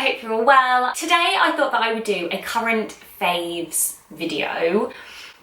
I hope you're all well. Today I thought that I would do a current faves video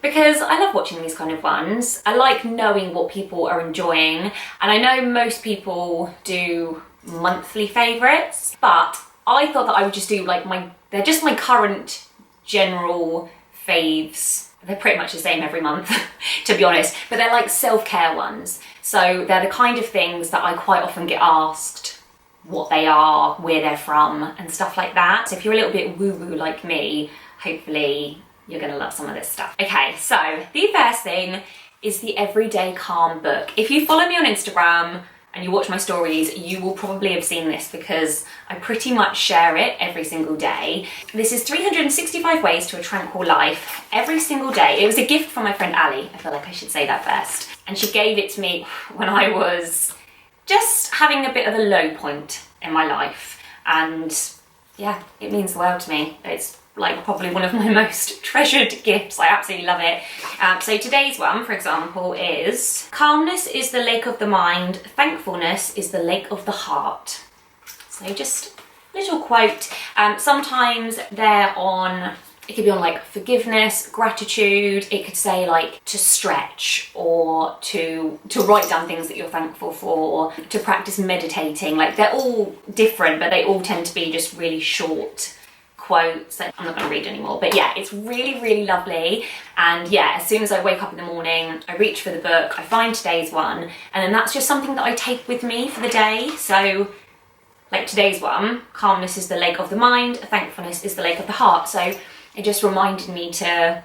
because I love watching these kind of ones. I like knowing what people are enjoying, and I know most people do monthly favourites, but I thought that I would just do like they're just my current general faves. They're pretty much the same every month, to be honest, but they're like self-care ones. So they're the kind of things that I quite often get asked what they are, where they're from, and stuff like that. So if you're a little bit woo-woo like me, hopefully you're gonna love some of this stuff. Okay, so the first thing is the Everyday Calm book. If you follow me on Instagram and you watch my stories, you will probably have seen this because I pretty much share it every single day. This is 365 Ways to a Tranquil Life. Every single day. It was a gift from my friend Ali. I feel like I should say that first. And she gave it to me when I was just having a bit of a low point in my life. And yeah, it means the world to me. It's like probably one of my most treasured gifts. I absolutely love it. So today's one, for example, is calmness is the lake of the mind, thankfulness is the lake of the heart. So just a little quote. Sometimes they're on, it could be on like forgiveness, gratitude. It could say like to stretch or to write down things that you're thankful for, to practice meditating. Like they're all different, but they all tend to be just really short quotes that I'm not going to read anymore. But yeah, it's really, really lovely. And yeah, as soon as I wake up in the morning, I reach for the book, I find today's one, and then that's just something that I take with me for the day. So like today's one, calmness is the lake of the mind, thankfulness is the lake of the heart. So it just reminded me to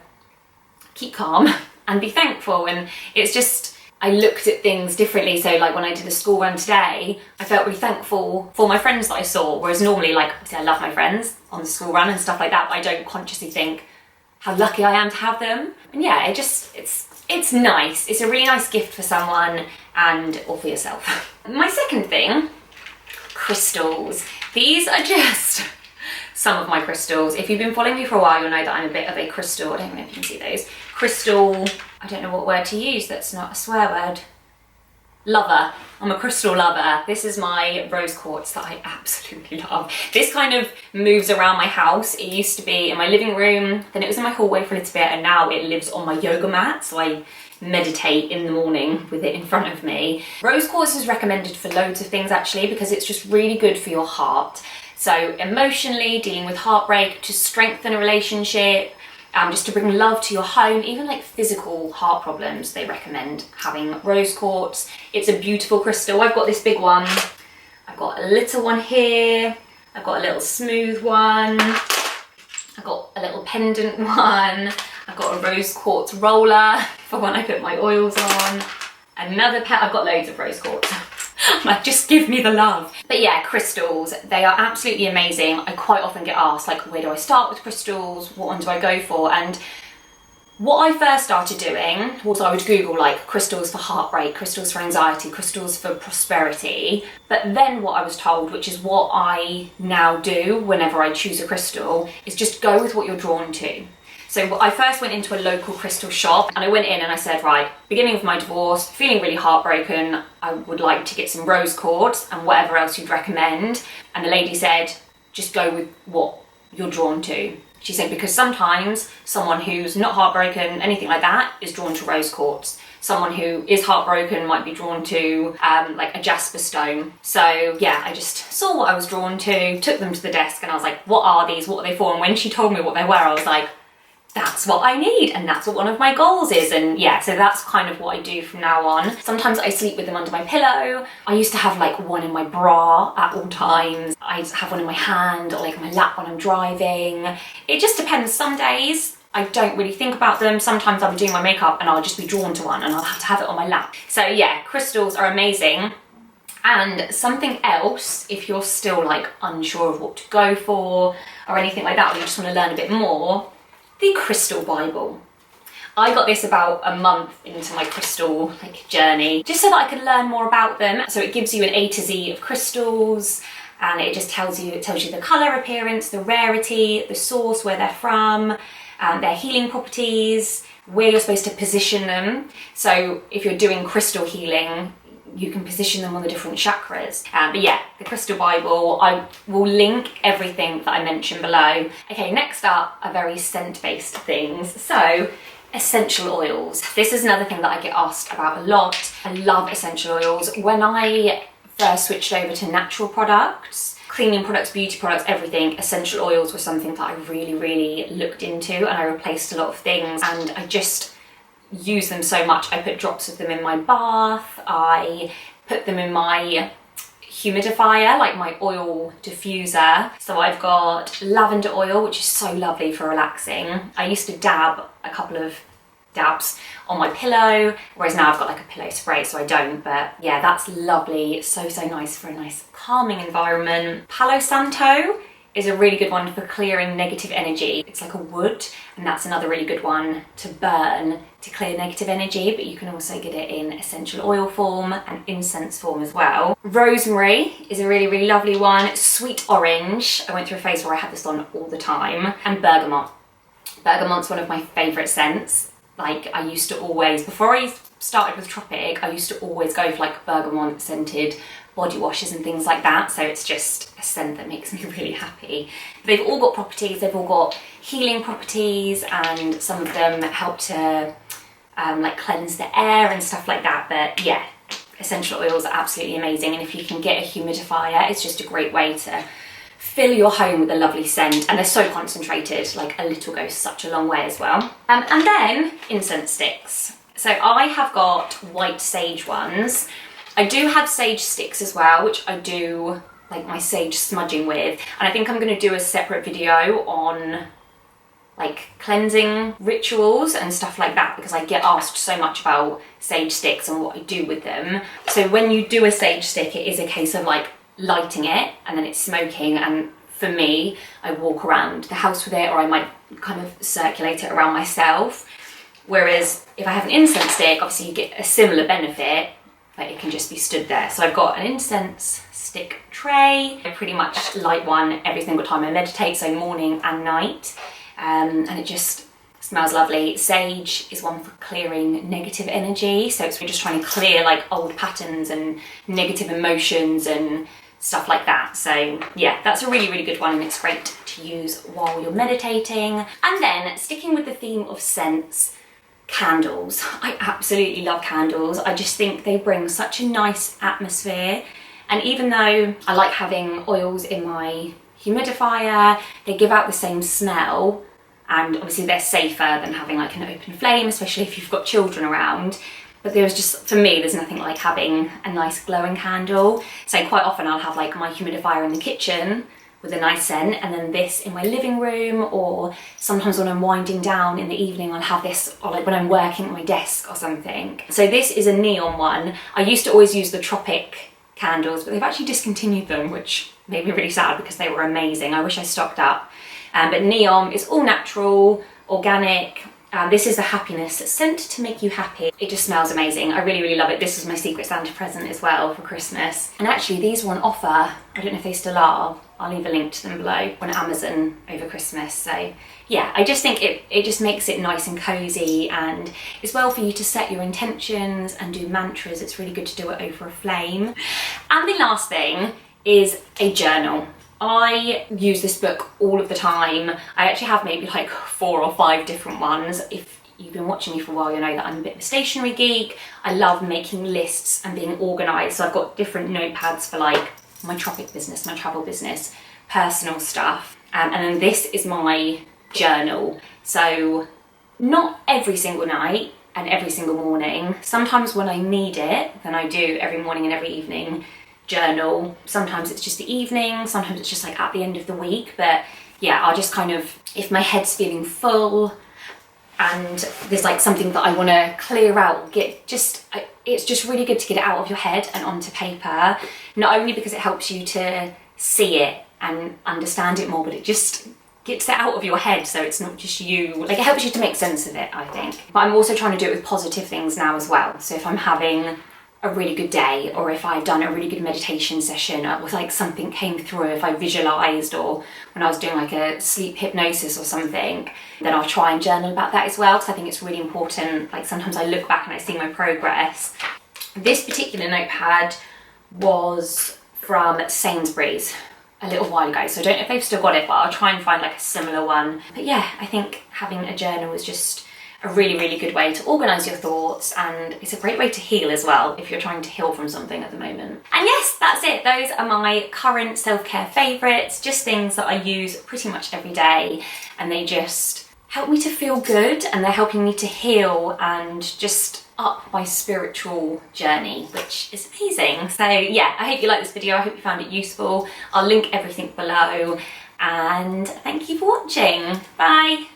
keep calm and be thankful. And it's just, I looked at things differently. So like when I did the school run today, I felt really thankful for my friends that I saw. Whereas normally, like obviously I love my friends on the school run and stuff like that, but I don't consciously think how lucky I am to have them. And yeah, it's nice. It's a really nice gift for someone or for yourself. My second thing, crystals. These are just some of my crystals. If you've been following me for a while, you'll know that I'm a bit of a crystal, I don't know if you can see those, crystal, I don't know what word to use that's not a swear word, lover. I'm a crystal lover. This is my rose quartz that I absolutely love. This kind of moves around my house. It used to be in my living room, then it was in my hallway for a little bit, and now it lives on my yoga mat, so I meditate in the morning with it in front of me. Rose quartz is recommended for loads of things actually, because it's just really good for your heart. So emotionally, dealing with heartbreak, to strengthen a relationship, just to bring love to your home, even like physical heart problems, they recommend having rose quartz. It's a beautiful crystal. I've got this big one. I've got a little one here. I've got a little smooth one. I've got a little pendant one. I've got a rose quartz roller for when I put my oils on. Another pet, I've got loads of rose quartz. Like, just give me the love. But yeah, crystals, they are absolutely amazing. I quite often get asked, like, where do I start with crystals? What one do I go for? And what I first started doing was I would Google, like, crystals for heartbreak, crystals for anxiety, crystals for prosperity. But then what I was told, which is what I now do whenever I choose a crystal, is just go with what you're drawn to. So I first went into a local crystal shop, and I went in and I said, right, beginning of my divorce, feeling really heartbroken, I would like to get some rose quartz and whatever else you'd recommend. And the lady said, just go with what you're drawn to. She said, because sometimes someone who's not heartbroken, anything like that, is drawn to rose quartz. Someone who is heartbroken might be drawn to like a jasper stone. So yeah, I just saw what I was drawn to, took them to the desk, and I was like, what are these? What are they for? And when she told me what they were, I was like, that's what I need, and that's what one of my goals is. And yeah, so that's kind of what I do from now on. Sometimes I sleep with them under my pillow. I used to have like one in my bra at all times. I have one in my hand or like my lap when I'm driving. It just depends. Some days I don't really think about them. Sometimes I'll be doing my makeup and I'll just be drawn to one and I'll have to have it on my lap. So yeah, crystals are amazing. And something else, if you're still like unsure of what to go for or anything like that, or you just want to learn a bit more, the Crystal Bible. I got this about a month into my crystal journey, just so that I could learn more about them. So it gives you an A to Z of crystals, and it just tells you the colour appearance, the rarity, the source, where they're from, their healing properties, where you're supposed to position them. So if you're doing crystal healing, you can position them on the different chakras. But yeah, the Crystal Bible, I will link everything that I mentioned below. Okay, next up are very scent-based things. So, essential oils. This is another thing that I get asked about a lot. I love essential oils. When I first switched over to natural products, cleaning products, beauty products, everything, essential oils were something that I really looked into, and I replaced a lot of things, and I just use them so much. I put drops of them in my bath, I put them in my humidifier, like my oil diffuser. So I've got lavender oil, which is so lovely for relaxing. I used to dab a couple of dabs on my pillow, whereas now I've got like a pillow spray, so I don't. But yeah, that's lovely. So nice for a nice calming environment. Palo Santo is a really good one for clearing negative energy. It's like a wood, and that's another really good one to burn to clear negative energy, but you can also get it in essential oil form and incense form as well. Rosemary is a really lovely one. Sweet orange, I went through a phase where I had this on all the time. And bergamot. Bergamot's one of my favourite scents. Like, I used to always, before I started with Tropic, I used to always go for like bergamot scented body washes and things like that. So it's just a scent that makes me really happy. They've all got properties, they've all got healing properties, and some of them help to like cleanse the air and stuff like that. But yeah, essential oils are absolutely amazing. And if you can get a humidifier, it's just a great way to fill your home with a lovely scent, and they're so concentrated, like a little goes such a long way as well. And then incense sticks. So I have got white sage ones. I do have sage sticks as well, which I do like my sage smudging with, and I think I'm going to do a separate video on like cleansing rituals and stuff like that, because I get asked so much about sage sticks and what I do with them. So when you do a sage stick, it is a case of like lighting it and then it's smoking, and for me, I walk around the house with it, or I might kind of circulate it around myself. Whereas if I have an incense stick, obviously you get a similar benefit, but it can just be stood there. So I've got an incense stick tray. I pretty much light one every single time I meditate, so morning and night, and it just smells lovely. Sage is one for clearing negative energy, so it's just trying to clear like old patterns and negative emotions and stuff like that. So yeah, that's a really good one, and it's great to use while you're meditating. And then sticking with the theme of scents, candles. I absolutely love candles. I just think they bring such a nice atmosphere, and even though I like having oils in my humidifier, they give out the same smell, and obviously they're safer than having like an open flame, especially if you've got children around. But there's just, for me, there's nothing like having a nice glowing candle. So quite often I'll have like my humidifier in the kitchen with a nice scent, and then this in my living room, or sometimes when I'm winding down in the evening, I'll have this, or like when I'm working at my desk or something. So this is a neon one. I used to always use the Tropic candles, but they've actually discontinued them, which made me really sad because they were amazing. I wish I stocked up. But neon is all natural, organic. This is the happiness scent to make you happy. It just smells amazing. I really love it. This was my Secret Santa present as well for Christmas. And actually these were on offer. I don't know if they still are. I'll leave a link to them below on Amazon over Christmas. So yeah, I just think it just makes it nice and cozy, and it's well for you to set your intentions and do mantras. It's really good to do it over a flame. And the last thing is a journal. I use this book all of the time. I actually have maybe like 4 or 5 different ones. If you've been watching me for a while, you know that I'm a bit of a stationery geek. I love making lists and being organised. So I've got different notepads for like my Tropic business, my travel business, personal stuff. And then this is my journal. So not every single night and every single morning. Sometimes when I need it, then I do every morning and every evening journal. Sometimes it's just the evening, sometimes it's just like at the end of the week. But yeah, I'll just kind of, if my head's feeling full and there's like something that I want to clear out, it's just really good to get it out of your head and onto paper. Not only because it helps you to see it and understand it more, but it just gets it out of your head, so it's not just you. Like, it helps you to make sense of it, I think. But I'm also trying to do it with positive things now as well. So if I'm having a really good day, or if I've done a really good meditation session, or like something came through, if I visualized, or when I was doing like a sleep hypnosis or something, then I'll try and journal about that as well, because I think it's really important. Like, sometimes I look back and I see my progress. This particular notepad was from Sainsbury's a little while ago, so I don't know if they've still got it, but I'll try and find like a similar one. But yeah, I think having a journal is just a really, really good way to organise your thoughts, and it's a great way to heal as well if you're trying to heal from something at the moment. And yes, that's it. Those are my current self-care favourites, just things that I use pretty much every day, and they just help me to feel good, and they're helping me to heal and just up my spiritual journey, which is amazing. So yeah, I hope you liked this video. I hope you found it useful. I'll link everything below, and thank you for watching. Bye.